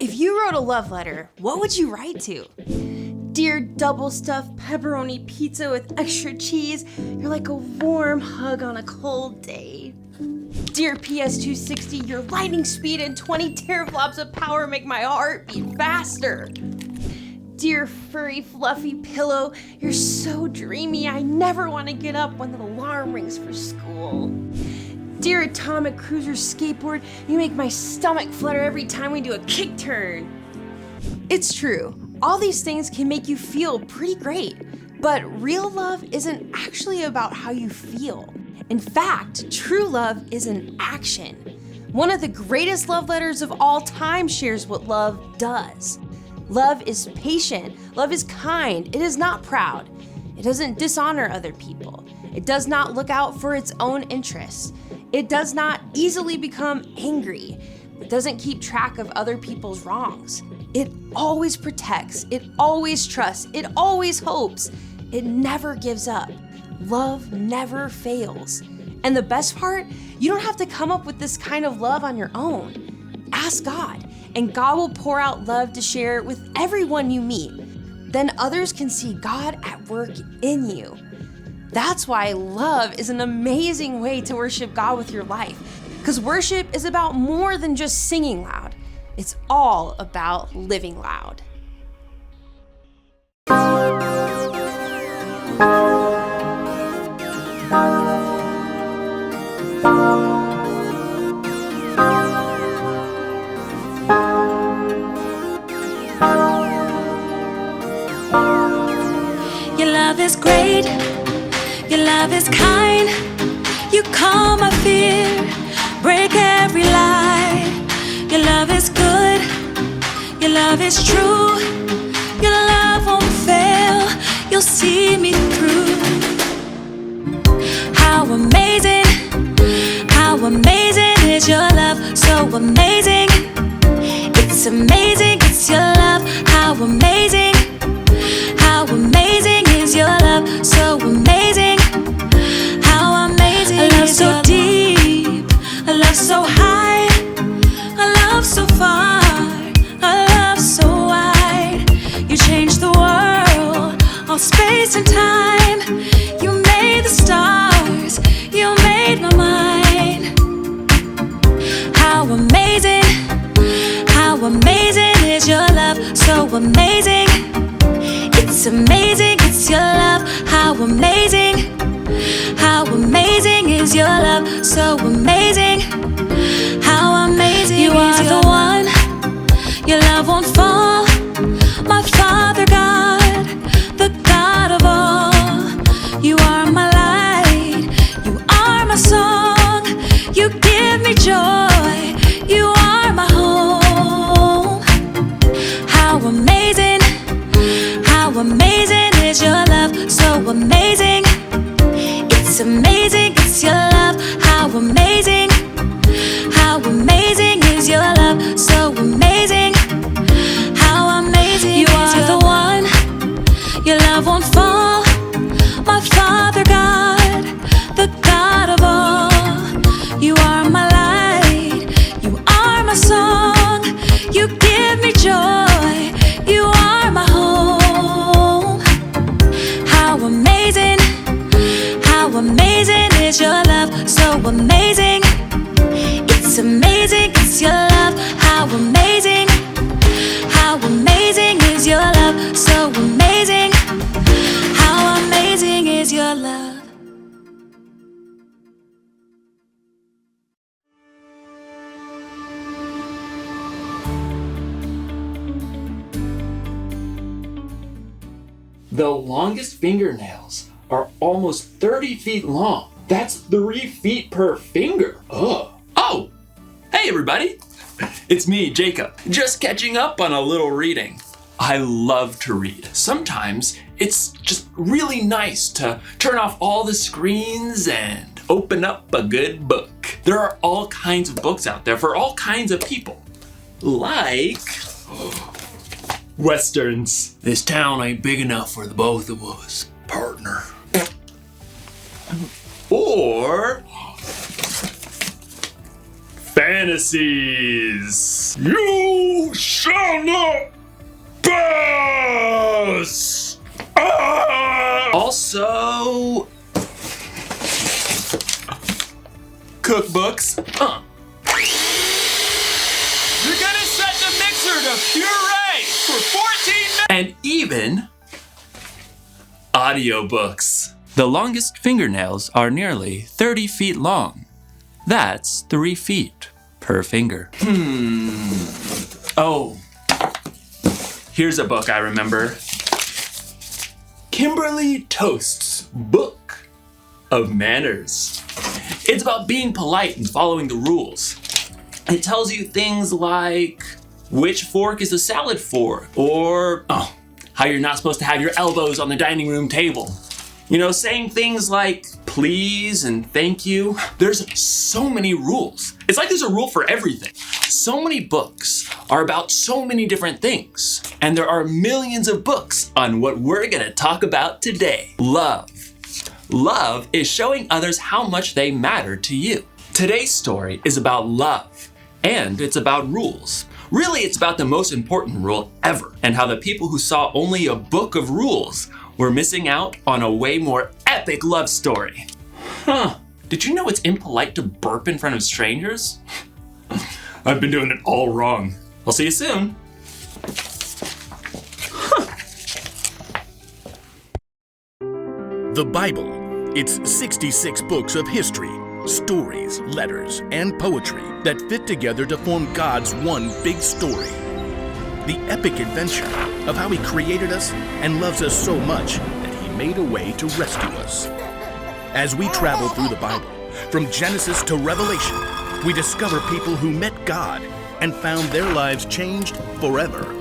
If you wrote a love letter, what would you write to? Dear double-stuffed pepperoni pizza with extra cheese, you're like a warm hug on a cold day. Dear PS260, your lightning speed and 20 teraflops of power make my heart beat faster. Dear furry fluffy pillow, you're so dreamy I never want to get up when the alarm rings for school. Dear atomic cruiser skateboard, you make my stomach flutter every time we do a kick turn. It's true, all these things can make you feel pretty great, but real love isn't actually about how you feel. In fact, true love is an action. One of the greatest love letters of all time shares what love does. Love is patient, love is kind, it is not proud. It doesn't dishonor other people. It does not look out for its own interests. It does not easily become angry. It doesn't keep track of other people's wrongs. It always protects, it always trusts, it always hopes. It never gives up. Love never fails. And the best part, you don't have to come up with this kind of love on your own. Ask God, and God will pour out love to share with everyone you meet. Then others can see God at work in you. That's why love is an amazing way to worship God with your life. Because worship is about more than just singing loud. It's all about living loud. Your love is great. Your love is kind. You calm my fear, break every lie. Your love is good. Your love is true. Your love won't fail. You'll see me through. How amazing is your love? So amazing. It's amazing, it's your love. How amazing is your love? So amazing. How amazing is your love? A love so deep, a love so high, a love so far, a love so wide. You changed the world, all space and time. You made the stars, you made my mind. How amazing is your love? So amazing. It's amazing, it's your love. How amazing is your love? So amazing. How amazing you are the one. Your love won't fall. My Father God, the God of all. You are my light, you are my song. You give me joy, you are my home. How amazing is your love? So amazing. It's amazing, it's your love. How amazing is your love? So amazing. How amazing you are the one. Your love won't fall. My Father God, the God of all. You are my light, you are my song. You give me joy, you are my home. How amazing is your love? So amazing. It's amazing, it's your love. How amazing is your love? So amazing. How amazing is your love? The longest fingernails are almost 30 feet long. That's 3 feet per finger. Oh, hey everybody. It's me, Jacob. Just catching up on a little reading. I love to read. Sometimes it's just really nice to turn off all the screens and open up a good book. There are all kinds of books out there for all kinds of people. Like Westerns. This town ain't big enough for the both of us, partner. Or fantasies. You shall not pass! Also, cookbooks. You're gonna set the mixer to puree for 14 minutes! And even audiobooks. The longest fingernails are nearly 30 feet long. That's 3 feet per finger. Oh, here's a book I remember. Kimberly Toast's Book of Manners. It's about being polite and following the rules. It tells you things like which fork is a salad fork, or how you're not supposed to have your elbows on the dining room table. You know, saying things like please and thank you. There's so many rules. It's like there's a rule for everything. So many books are about so many different things. And there are millions of books on what we're gonna talk about today. Love. Love is showing others how much they matter to you. Today's story is about love, and it's about rules. Really, it's about the most important rule ever, and how the people who saw only a book of rules were missing out on a way more epic love story. Did you know it's impolite to burp in front of strangers? I've been doing it all wrong. I'll see you soon. The Bible. It's 66 books of history, stories, letters, and poetry that fit together to form God's one big story. The epic adventure of how He created us and loves us so much that He made a way to rescue us. As we travel through the Bible, from Genesis to Revelation, we discover people who met God and found their lives changed forever.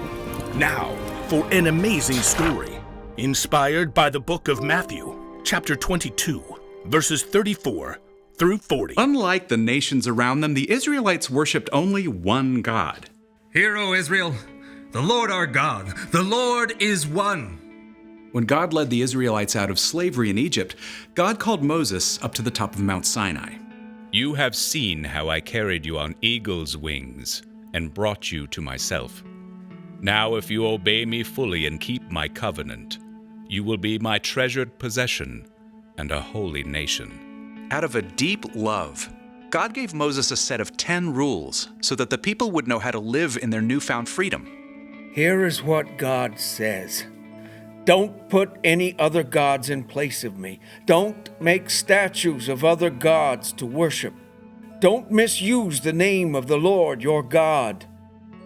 Now, for an amazing story, inspired by the book of Matthew, chapter 22, verses 34 through 40. Unlike the nations around them, the Israelites worshipped only one God. Hear, O Israel, the Lord our God, the Lord is one. When God led the Israelites out of slavery in Egypt, God called Moses up to the top of Mount Sinai. You have seen how I carried you on eagle's wings and brought you to myself. Now if you obey me fully and keep my covenant, you will be my treasured possession and a holy nation. Out of a deep love, God gave Moses a set of 10 rules so that the people would know how to live in their newfound freedom. Here is what God says. Don't put any other gods in place of me. Don't make statues of other gods to worship. Don't misuse the name of the Lord your God.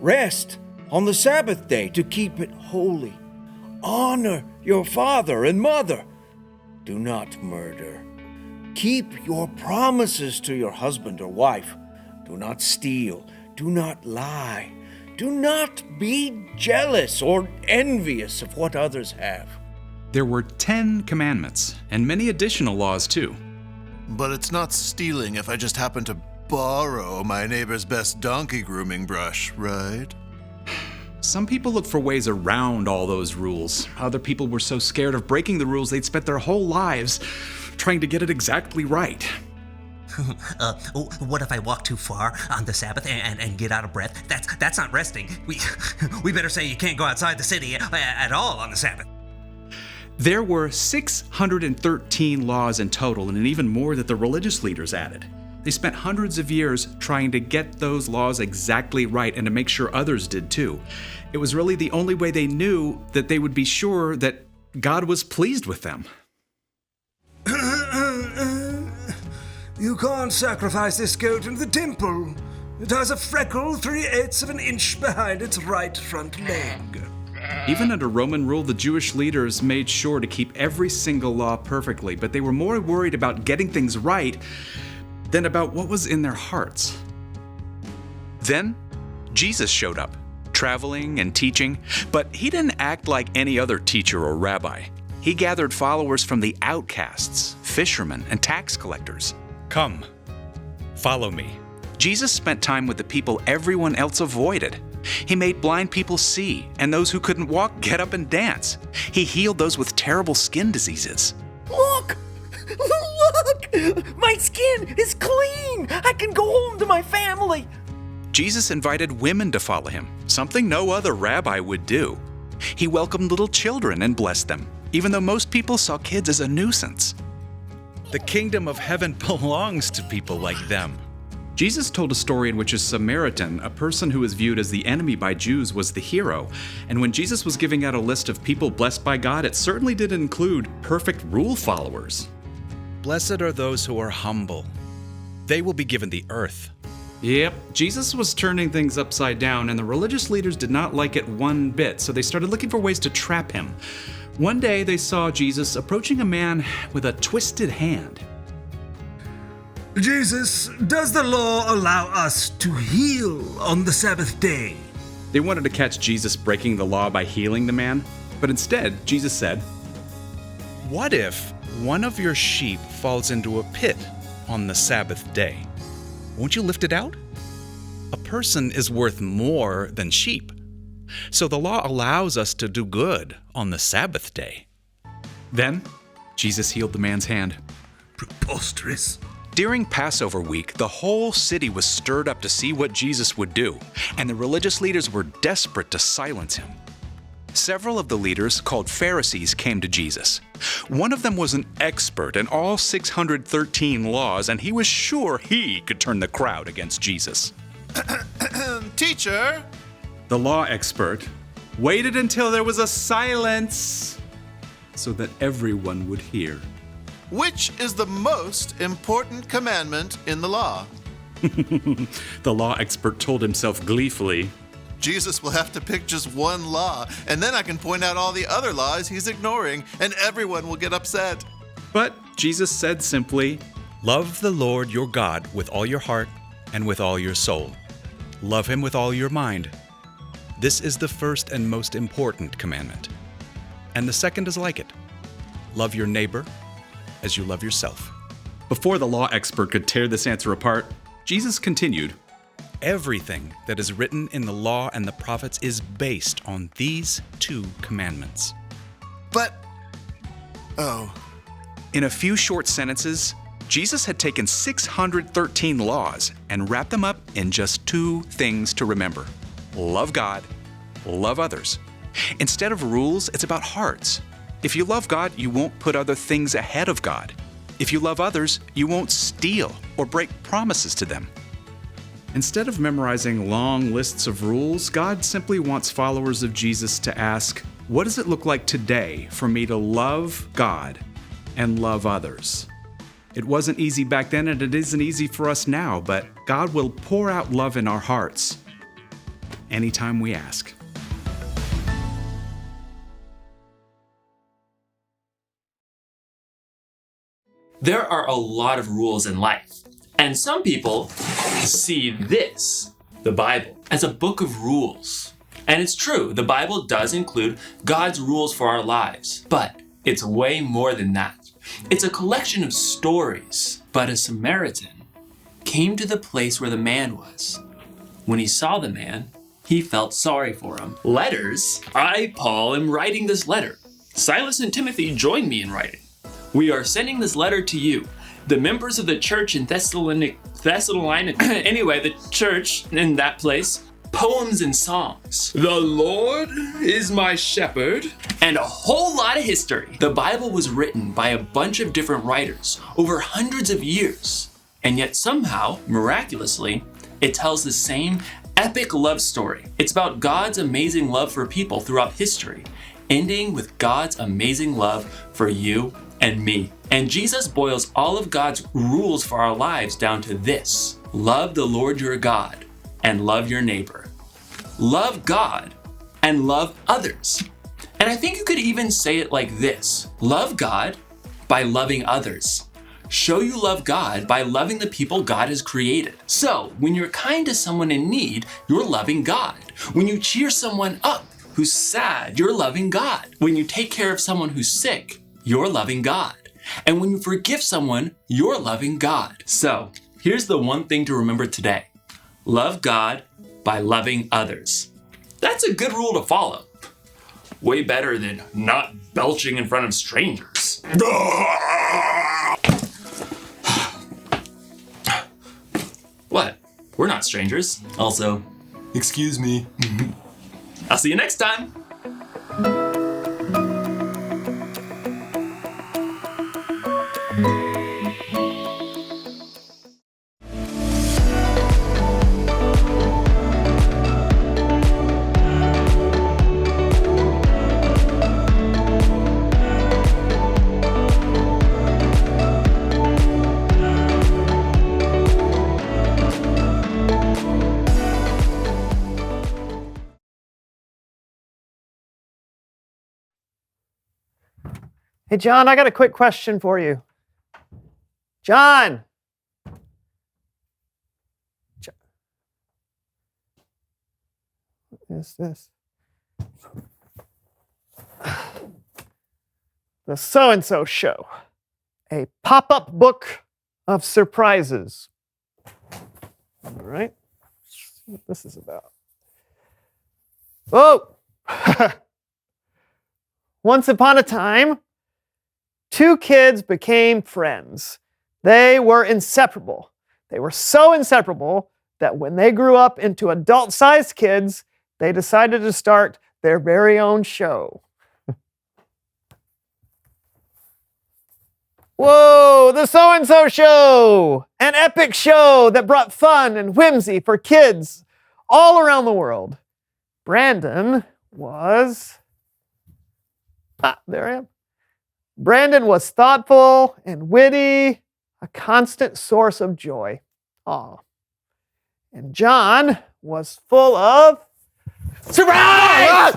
Rest on the Sabbath day to keep it holy. Honor your father and mother. Do not murder. Keep your promises to your husband or wife. Do not steal. Do not lie. Do not be jealous or envious of what others have. There were 10 commandments and many additional laws too. But it's not stealing if I just happen to borrow my neighbor's best donkey grooming brush, right? Some people look for ways around all those rules. Other people were so scared of breaking the rules they'd spent their whole lives trying to get it exactly right. What if I walk too far on the Sabbath and get out of breath? That's not resting. We better say you can't go outside the city at all on the Sabbath. There were 613 laws in total, and even more that the religious leaders added. They spent hundreds of years trying to get those laws exactly right and to make sure others did too. It was really the only way they knew that they would be sure that God was pleased with them. You can't sacrifice this goat in the temple. It has a freckle 3/8 of an inch behind its right front leg. Even under Roman rule, the Jewish leaders made sure to keep every single law perfectly, but they were more worried about getting things right than about what was in their hearts. Then, Jesus showed up, traveling and teaching, but he didn't act like any other teacher or rabbi. He gathered followers from the outcasts, fishermen, and tax collectors. Come, follow me. Jesus spent time with the people everyone else avoided. He made blind people see, and those who couldn't walk get up and dance. He healed those with terrible skin diseases. Look! Look! My skin is clean! I can go home to my family! Jesus invited women to follow him, something no other rabbi would do. He welcomed little children and blessed them, even though most people saw kids as a nuisance. The kingdom of heaven belongs to people like them. Jesus told a story in which a Samaritan, a person who was viewed as the enemy by Jews, was the hero. And when Jesus was giving out a list of people blessed by God, it certainly didn't include perfect rule followers. Blessed are those who are humble. They will be given the earth. Yep, Jesus was turning things upside down, and the religious leaders did not like it one bit, so they started looking for ways to trap him. One day they saw Jesus approaching a man with a twisted hand. Jesus, does the law allow us to heal on the Sabbath day? They wanted to catch Jesus breaking the law by healing the man, but instead, Jesus said, What if one of your sheep falls into a pit on the Sabbath day? Won't you lift it out? A person is worth more than sheep. So the law allows us to do good on the Sabbath day. Then, Jesus healed the man's hand. Preposterous. During Passover week, the whole city was stirred up to see what Jesus would do, and the religious leaders were desperate to silence him. Several of the leaders, called Pharisees, came to Jesus. One of them was an expert in all 613 laws, and he was sure he could turn the crowd against Jesus. Teacher! The law expert waited until there was a silence so that everyone would hear. Which is the most important commandment in the law? The law expert told himself gleefully, Jesus will have to pick just one law, and then I can point out all the other laws he's ignoring, and everyone will get upset. But Jesus said simply, Love the Lord your God with all your heart and with all your soul. Love him with all your mind. This is the first and most important commandment. And the second is like it. Love your neighbor as you love yourself. Before the law expert could tear this answer apart, Jesus continued, Everything that is written in the law and the prophets is based on these two commandments. But, In a few short sentences, Jesus had taken 613 laws and wrapped them up in just two things to remember. Love God, love others. Instead of rules, it's about hearts. If you love God, you won't put other things ahead of God. If you love others, you won't steal or break promises to them. Instead of memorizing long lists of rules, God simply wants followers of Jesus to ask, what does it look like today for me to love God and love others? It wasn't easy back then, and it isn't easy for us now, but God will pour out love in our hearts anytime we ask. There are a lot of rules in life, and some people see this, the Bible, as a book of rules. And it's true, the Bible does include God's rules for our lives, but it's way more than that. It's a collection of stories. But a Samaritan came to the place where the man was. When he saw the man, he felt sorry for him. Letters. I, Paul, am writing this letter. Silas and Timothy joined me in writing. We are sending this letter to you, the members of the church in Thessalonica, anyway, the church in that place, poems and songs. The Lord is my shepherd. And a whole lot of history. The Bible was written by a bunch of different writers over hundreds of years. And yet somehow, miraculously, it tells the same epic love story. It's about God's amazing love for people throughout history, ending with God's amazing love for you and me. And Jesus boils all of God's rules for our lives down to this: love the Lord your God and love your neighbor. Love God and love others. And I think you could even say it like this: love God by loving others. Show you love God by loving the people God has created. So when you're kind to someone in need, you're loving God. When you cheer someone up who's sad, you're loving God. When you take care of someone who's sick, you're loving God. And when you forgive someone, you're loving God. So here's the one thing to remember today: love God by loving others. That's a good rule to follow. Way better than not belching in front of strangers. What? We're not strangers. Also, excuse me. I'll see you next time. Hey, John, I got a quick question for you. John! What is this? The So-and-So Show, a pop-up book of surprises. All right, let's see what this is about. Oh! Once upon a time, two kids became friends. They were inseparable. They were so inseparable that when they grew up into adult-sized kids, they decided to start their very own show. Whoa, the So-and-So Show! An epic show that brought fun and whimsy for kids all around the world. Brandon was... there I am. Brandon was thoughtful and witty, a constant source of joy. Aw. And John was full of... surprise!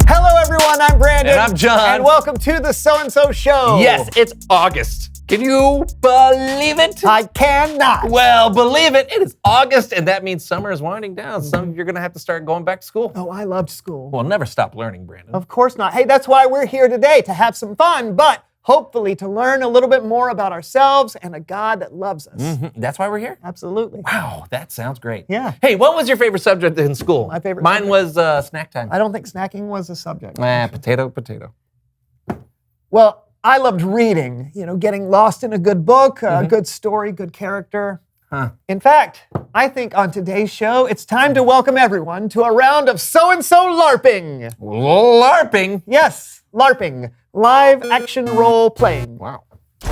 Hello, everyone. I'm Brandon. And I'm John. And welcome to the So-and-So Show. Yes, it's August. Can you believe it? I cannot. Well, believe it. It is August, and that means summer is winding down. Some of you are going to have to start going back to school. Oh, I loved school. We'll never stop learning, Brandon. Of course not. Hey, that's why we're here today, to have some fun, but hopefully to learn a little bit more about ourselves and a God that loves us. Mm-hmm. That's why we're here? Absolutely. Wow, that sounds great. Yeah. Hey, what was your favorite subject in school? My favorite Mine subject? was snack time. I don't think snacking was a subject. Potato. Well, I loved reading, getting lost in a good book, a good story, good character. Huh. In fact, I think on today's show, it's time to welcome everyone to a round of So-and-So LARPing. LARPing? Yes, LARPing. Live action role playing. Wow. All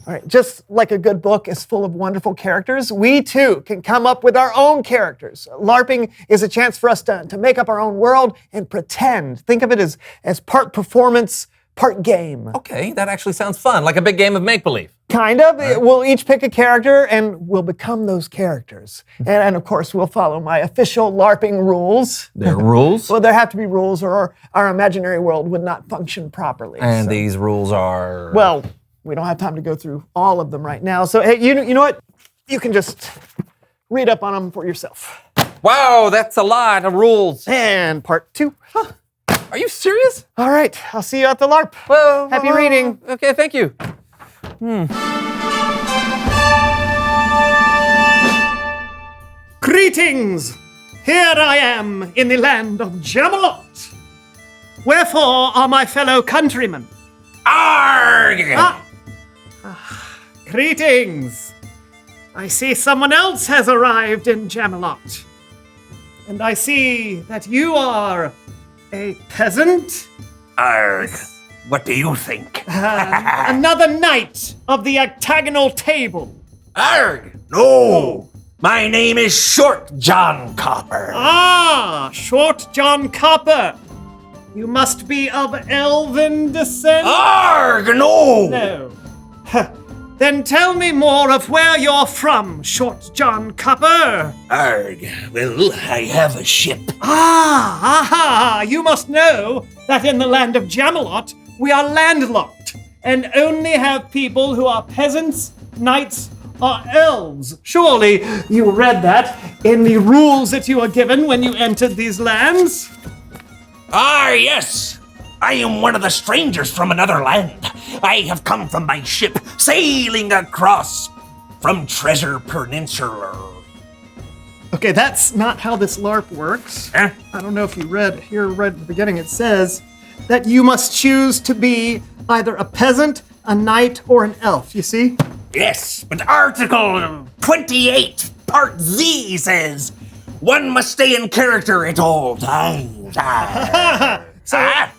right, just like a good book is full of wonderful characters, we too can come up with our own characters. LARPing is a chance for us to make up our own world and pretend. Think of it as part performance, part game. Okay, that actually sounds fun, like a big game of make-believe. Kind of. Right. We'll each pick a character and we'll become those characters. And of course, we'll follow my official LARPing rules. There are rules? Well, there have to be rules or our imaginary world would not function properly. And these rules are? Well, we don't have time to go through all of them right now. So, hey, you know what? You can just read up on them for yourself. Wow, that's a lot of rules. And part 2. Huh. Are you serious? All right, I'll see you at the LARP. Well, happy reading. Okay, thank you. Greetings! Here I am in the land of Jamalot. Wherefore are my fellow countrymen? Arrgh! Greetings! I see someone else has arrived in Jamalot. And I see that you are a peasant? Arrgh. What do you think? Another knight of the octagonal table. Arrgh! No! My name is Short John Copper. Ah, Short John Copper. You must be of elven descent? Arrgh! No! No. Then tell me more of where you're from, Short John Copper. Arrgh. Well, I have a ship. Aha! You must know that in the land of Jamalot, we are landlocked and only have people who are peasants, knights, or elves. Surely you read that in the rules that you were given when you entered these lands? Ah, yes. I am one of the strangers from another land, I have come from my ship, sailing across from Treasure Peninsula. Okay, that's not how this LARP works. Huh? I don't know if you read at the beginning. It says that you must choose to be either a peasant, a knight, or an elf. You see? Yes, but Article 28, Part Z says, one must stay in character at all times.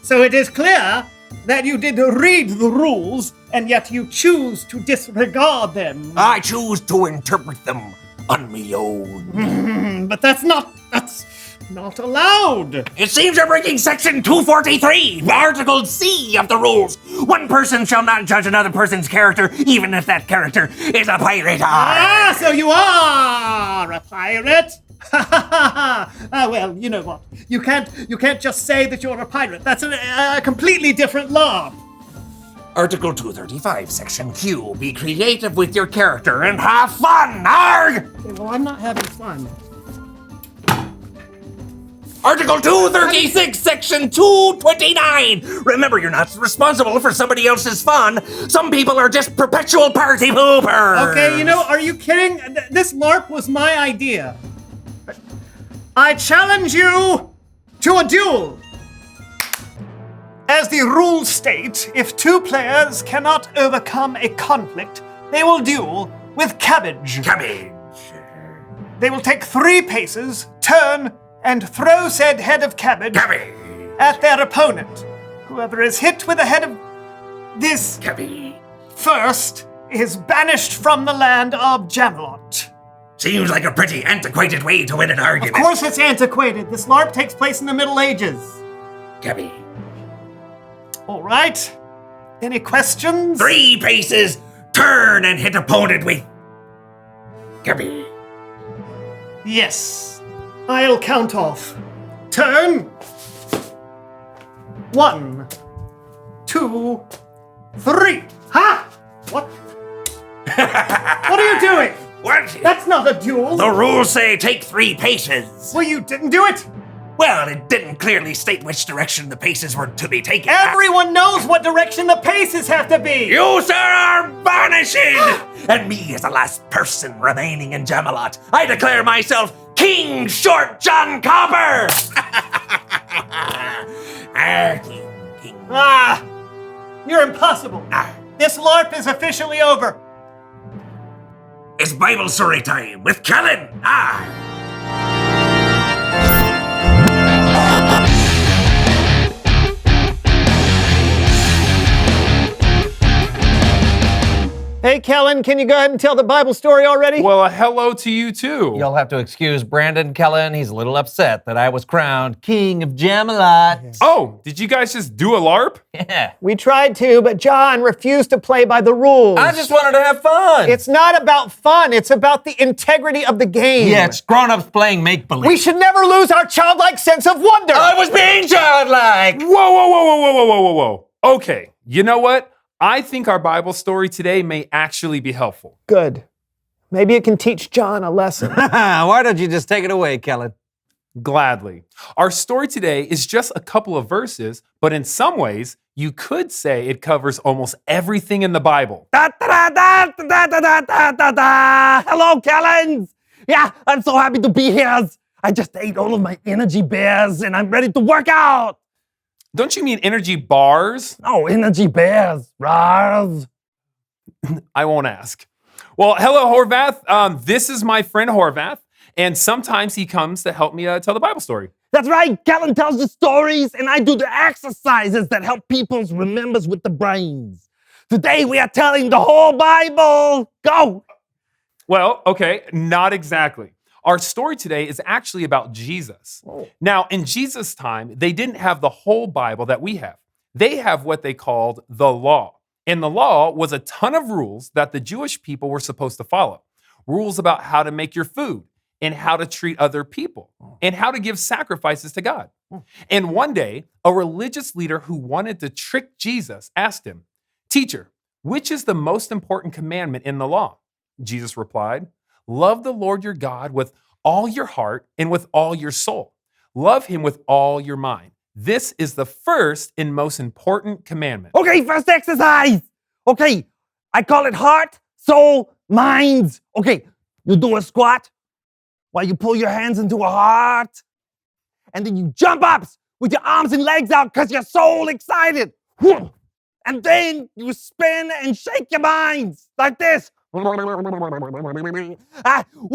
So it is clear that you did read the rules, and yet you choose to disregard them. I choose to interpret them on my own. But that's not allowed. It seems you're breaking Section 243, Article C of the rules. One person shall not judge another person's character, even if that character is a pirate. So you are a pirate? Well, you know what? You can't just say that you're a pirate. That's a completely different law. Article 235, Section Q. Be creative with your character and have fun, arg! Okay, well, I'm not having fun. Article 236, Section 229. Remember, you're not responsible for somebody else's fun. Some people are just perpetual party poopers. Okay, are you kidding? This LARP was my idea. I challenge you to a duel. As the rules state, if two players cannot overcome a conflict, they will duel with cabbage. Cabbage. They will take 3 paces, turn, and throw said head of cabbage at their opponent. Whoever is hit with the head of this cabbage first is banished from the land of Jamelot. Seems like a pretty antiquated way to win an argument. Of course it's antiquated. This LARP takes place in the Middle Ages. Cabbage. All right. Any questions? 3 paces, turn and hit opponent with cabbage. Yes. I'll count off. Turn. 1, 2, 3. Ha! What? What are you doing? What? That's not a duel. The rules say take 3 paces. Well, you didn't do it. Well, it didn't clearly state which direction the paces were to be taken. Everyone knows what direction the paces have to be. You, sir, are vanishing! And me as the last person remaining in Jamelot, I declare myself King Short John Copper! King. You're impossible. This LARP is officially over. It's Bible story time with Kellen. Hey, Kellen, can you go ahead and tell the Bible story already? Well, hello to you too. You'll have to excuse Brandon Kellen. He's a little upset that I was crowned King of Jamelot. Oh, did you guys just do a LARP? Yeah. We tried to, but John refused to play by the rules. I just wanted to have fun. It's not about fun. It's about the integrity of the game. Yeah, it's grown-ups playing make-believe. We should never lose our childlike sense of wonder. I was being childlike. Whoa. Okay, you know what? I think our Bible story today may actually be helpful. Good. Maybe it can teach John a lesson. Why don't you just take it away, Kellen? Gladly. Our story today is just a couple of verses, but in some ways, you could say it covers almost everything in the Bible. Hello, Kellens! Yeah, I'm so happy to be here. I just ate all of my energy bears and I'm ready to work out. Don't you mean energy bars? No, energy bears. Rars. I won't ask. Well, hello, Horvath. This is my friend Horvath, and sometimes he comes to help me tell the Bible story. That's right. Kellen tells the stories, and I do the exercises that help people remember with the brains. Today we are telling the whole Bible. Go. Well, okay, not exactly. Our story today is actually about Jesus. Now, in Jesus' time, they didn't have the whole Bible that we have. They have what they called the law. And the law was a ton of rules that the Jewish people were supposed to follow. Rules about how to make your food and how to treat other people and how to give sacrifices to God. And one day, a religious leader who wanted to trick Jesus asked him, "Teacher, which is the most important commandment in the law?" Jesus replied, "Love the Lord your God with all your heart and with all your soul. Love him with all your mind. This is the first and most important commandment. Okay, first exercise. Okay, I call it heart, soul, minds. Okay, you do a squat while you pull your hands into a heart. And then you jump up with your arms and legs out because you're so excited. And then you spin and shake your minds like this. We'll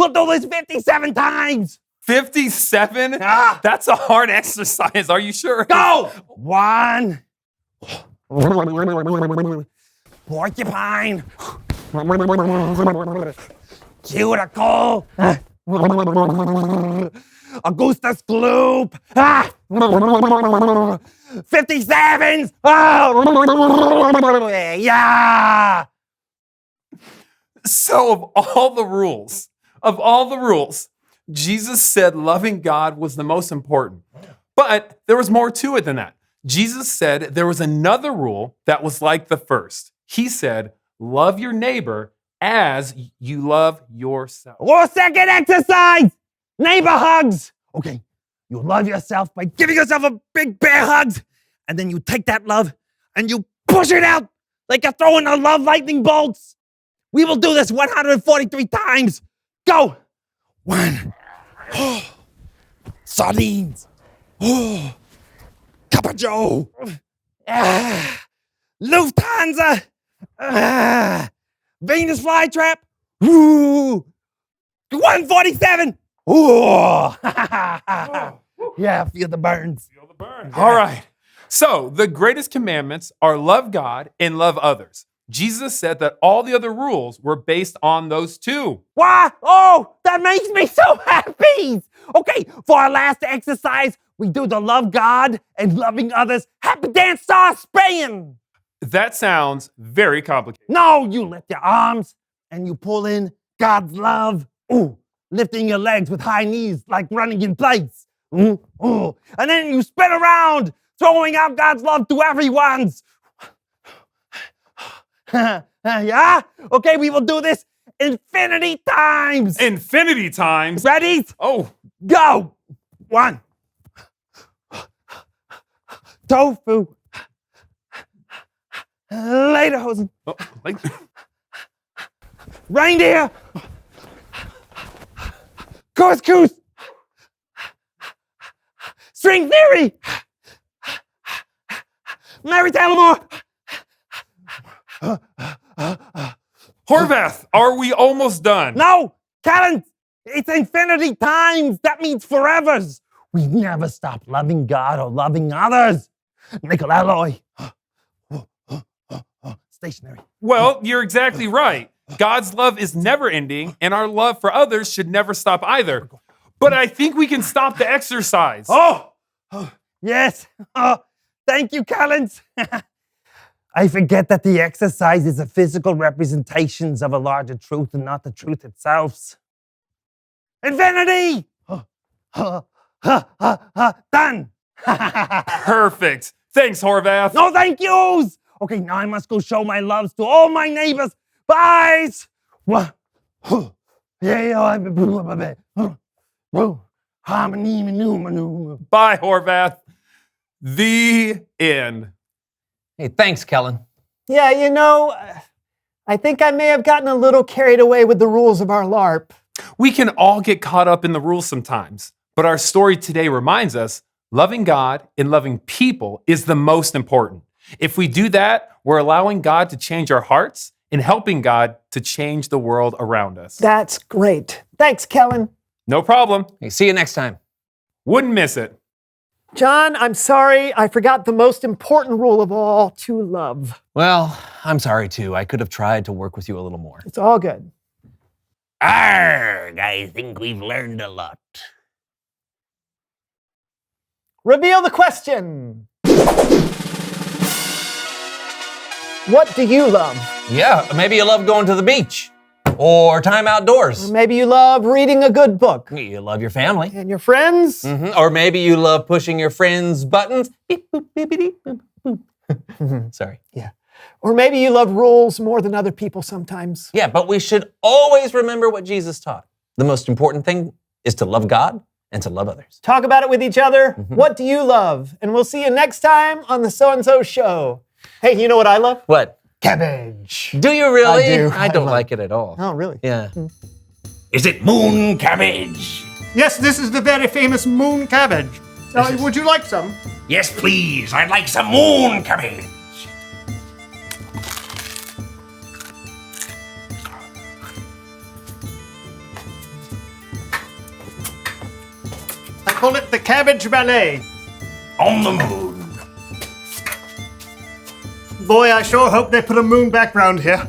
do this 57 times. 57? That's a hard exercise. Are you sure? Go! 1. Porcupine. Cuticle. Augustus Gloop. 57s. Yeah. So of all the rules, Jesus said loving God was the most important. But there was more to it than that. Jesus said there was another rule that was like the first. He said, love your neighbor as you love yourself. Or second exercise, neighbor hugs. Okay, you love yourself by giving yourself a big bear hug. And then you take that love and you push it out like you're throwing a love lightning bolts. We will do this 143 times. Go. 1. Sardines. Cup of Joe. Lufthansa. Venus flytrap. 147. Yeah, feel the burns. All right. So the greatest commandments are love God and love others. Jesus said that all the other rules were based on those two. What? Oh, that makes me so happy. Okay, for our last exercise, we do the love God and loving others happy dance star spraying. That sounds very complicated. No, you lift your arms and you pull in God's love. Ooh, lifting your legs with high knees like running in place. Ooh. And then you spin around, throwing out God's love to everyone's. Yeah? Okay, we will do this infinity times. Infinity times? Ready? Oh. Go. 1. Tofu. Lederhosen. Oh, Reindeer. Couscous. String theory. Mary Tyler Moore. Horvath, are we almost done? No, Callan, it's infinity times. That means forevers. We never stop loving God or loving others. Nickel alloy. Stationary. Well, you're exactly right. God's love is never ending, and our love for others should never stop either. But I think we can stop the exercise. Oh yes. Thank you, Collins. I forget that the exercise is a physical representation of a larger truth and not the truth itself. Infinity! Done! Perfect. Thanks, Horvath. No thank yous! Okay, now I must go show my loves to all my neighbors. Bye! Bye, Horvath. The end. Hey, thanks, Kellen. Yeah, you know, I think I may have gotten a little carried away with the rules of our LARP. We can all get caught up in the rules sometimes, but our story today reminds us loving God and loving people is the most important. If we do that, we're allowing God to change our hearts and helping God to change the world around us. That's great. Thanks, Kellen. No problem. Hey, see you next time. Wouldn't miss it. John, I'm sorry. I forgot the most important rule of all, to love. Well, I'm sorry too. I could have tried to work with you a little more. It's all good. Arrgh, I think we've learned a lot. Reveal the question. What do you love? Yeah, maybe you love going to the beach or time outdoors. Or maybe you love reading a good book. You love your family. And your friends. Mm-hmm. Or maybe you love pushing your friends' buttons. Beep, boop, beep, boop, boop. Sorry. Yeah. Or maybe you love rules more than other people sometimes. Yeah, but we should always remember what Jesus taught. The most important thing is to love God and to love others. Talk about it with each other. What do you love? And we'll see you next time on the So-and-So Show. Hey, you know what I love? What? Cabbage. Do you really? I do. I don't love like it at all. Oh, really? Yeah. Is it moon cabbage? Yes, this is the very famous moon cabbage. Would you like some? Yes, please. I'd like some moon cabbage. I call it the Cabbage Ballet. On the moon. Boy, I sure hope they put a moon background here.